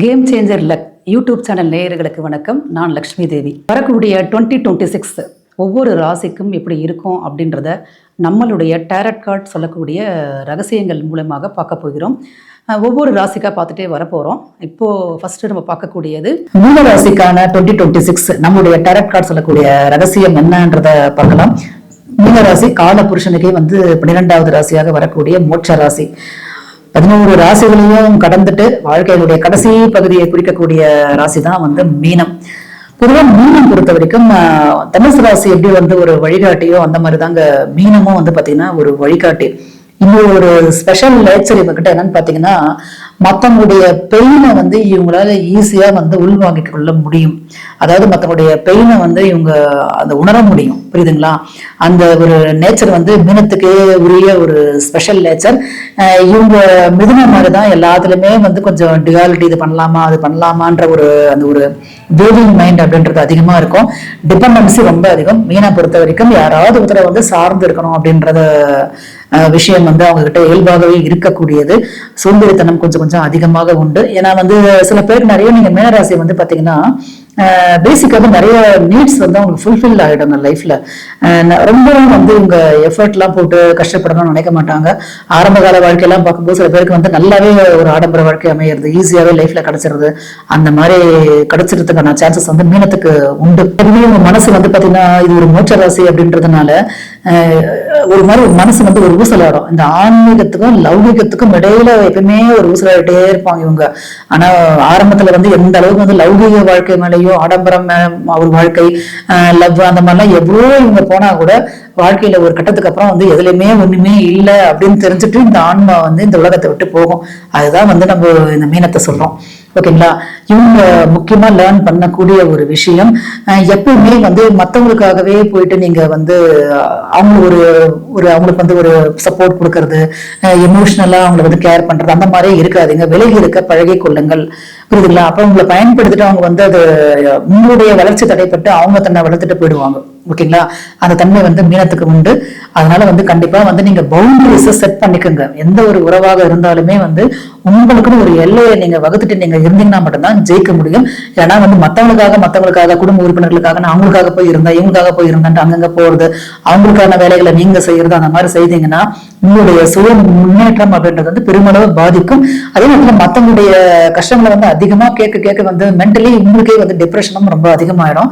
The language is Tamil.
Game changer luck YouTube channel நேயர்களுக்கு வணக்கம். நான் லக்ஷ்மி தேவி. வரக்கூடிய 2026 ஒவ்வொரு ராசிக்கும் எப்படி இருக்கும் அப்படின்றத நம்மளுடைய டேரட் கார்ட் சொல்லக்கூடிய ரகசியங்கள் மூலமாக பார்க்க போகிறோம். ஒவ்வொரு ராசிக்கா பார்த்துட்டே வரப்போகிறோம். இப்போ ஃபர்ஸ்ட் நம்ம பார்க்கக்கூடியது மூல ராசிக்கான 2026 நம்மளுடைய டேரட் கார்ட் சொல்லக்கூடிய ரகசியம் என்னன்றத பார்க்கலாம். மீன ராசி கால புருஷனுக்கே 12வது ராசியாக வரக்கூடிய மோட்ச ராசி. 11 ராசிகளையும் கடந்துட்டு வாழ்க்கையினுடைய கடைசி பகுதியை குறிக்கக்கூடிய ராசி தான் மீனம். பொதுவாக மீனம் பொறுத்த வரைக்கும் தனுசு ராசி எப்படி ஒரு வழிகாட்டியோ அந்த மாதிரி தாங்க மீனமும் பாத்தீங்கன்னா ஒரு வழிகாட்டி. இன்னும் ஒரு ஸ்பெஷல் நேச்சர் இவங்கிட்ட என்னன்னு பாத்தீங்கன்னா, மத்தவங்களுடைய பெயினை இவங்களால ஈஸியா உள்வாங்கிக் கொள்ள முடியும். அதாவது மத்தவங்களுடைய பெயினை இவங்க அதை உணர முடியும். புரியுதுங்களா? அந்த ஒரு நேச்சர் மீனத்துக்கே உரிய ஒரு ஸ்பெஷல் நேச்சர். இவங்க மிதுன மாதிரிதான் எல்லாத்துலயுமே கொஞ்சம் டியாலிட்டி, இது பண்ணலாமா அது பண்ணலாமான்ற அந்த ஒரு வேவிங் மைண்ட் அப்படின்றது அதிகமா இருக்கும். டிபெண்டன்சி ரொம்ப அதிகம். மீனை பொறுத்த வரைக்கும் யாராவது ஒருத்தரை சார்ந்து இருக்கணும் அப்படின்றத விஷயம் அவங்க கிட்ட இயல்பாகவே இருக்கக்கூடியது. சோம்பேறித்தனம் கொஞ்சம் கொஞ்சம் அதிகமாக உண்டு. ஏன்னா சில பேர் நிறைய நீங்க மீனராசி பாத்தீங்கன்னா பேசிக்காக நிறைய நீட்ஸ் அவங்களுக்கு ஃபுல்ஃபில் ஆகிடும் லைஃப்ல. ரொம்ப இவங்க எஃபர்ட் எல்லாம் போட்டு கஷ்டப்படணும்னு நினைக்க மாட்டாங்க. ஆரம்ப கால வாழ்க்கையெல்லாம் பார்க்கும்போது சில பேருக்கு நல்லாவே ஒரு ஆடம்பர வாழ்க்கை அமையிறது, ஈஸியாவே லைஃப்ல கிடைச்சிருது. அந்த மாதிரி கிடைச்சிருக்கிறதுக்கான சான்சஸ் மீனத்துக்கு உண்டு. உங்க மனசு பாத்தீங்கன்னா இது ஒரு மோட்ச ராசி அப்படின்றதுனால ஒரு மாதிரி ஒரு மனசு ஒரு ஊசலாடும். இந்த ஆன்மீகத்துக்கும் லௌகிகத்துக்கும் இடையில எப்பயுமே ஒரு ஊசலாடிட்டே இருப்பாங்க இவங்க. ஆனா ஆரம்பத்துல எந்த அளவுக்கு லௌகிக வாழ்க்கை மேலேயோ ஆடம்பரம் ஒரு வாழ்க்கை, லவ் அந்த மாதிரிலாம் எவ்வளோ இவங்க போனா கூட வாழ்க்கையில ஒரு கட்டத்துக்கு அப்புறம் எதுலையுமே ஒண்ணுமே இல்லை அப்படின்னு தெரிஞ்சுட்டு இந்த ஆன்மா இந்த உலகத்தை விட்டு போகும். அதுதான் நம்ம இந்த மீனத்தை சொல்றோம். ஓகேங்களா? இவங்க முக்கியமா லேர்ன் பண்ணக்கூடிய ஒரு விஷயம், எப்பவுமே மத்தவங்களுக்காகவே போயிட்டு நீங்க அவங்க ஒரு அவங்களுக்கு ஒரு சப்போர்ட் கொடுக்கறது, எமோஷனலா அவங்களை கேர் பண்றது அந்த மாதிரியே இருக்காதுங்க. விலகி இருக்க பழகி கொள்ளுங்கள். புரியுதுங்களா? அப்ப உங்களை பயன்படுத்திட்டு அவங்க அது உங்களுடைய வளர்ச்சி தடைப்பட்டு அவங்க தன்னை வளர்த்துட்டு போயிடுவாங்க. ஓகேங்களா? அந்த தன்மை மீனத்துக்கு உண்டு. அதனால கண்டிப்பா நீங்க பவுண்டரிஸை செட் பண்ணிக்கோங்க. எந்த ஒரு உறவாக இருந்தாலுமே உங்களுக்குன்னு ஒரு எல்லையை நீங்க வகுத்துட்டு நீங்க இருந்தீங்கன்னா மட்டும்தான் ஜெயிக்க முடியும். ஏன்னா மத்தவங்களுக்காக குடும்ப உறுப்பினர்களுக்காக நான் அவங்களுக்காக போய் இருந்தேன், இவங்களுக்காக போய் இருந்தேன் அங்கங்க போறது, அவங்களுக்கான வேலைகளை நீங்க செய்யறது, அந்த மாதிரி செய்தீங்கன்னா உங்களுடைய சுய முன்னேற்றம் அப்படின்றது பெருமளவு பாதிக்கும். அதே நேரத்துல மத்தவங்களுடைய கஷ்டங்களை அதிகமா கேட்க மென்டலி உங்களுக்கே டிப்ரெஷனும் ரொம்ப அதிகமாயிடும்.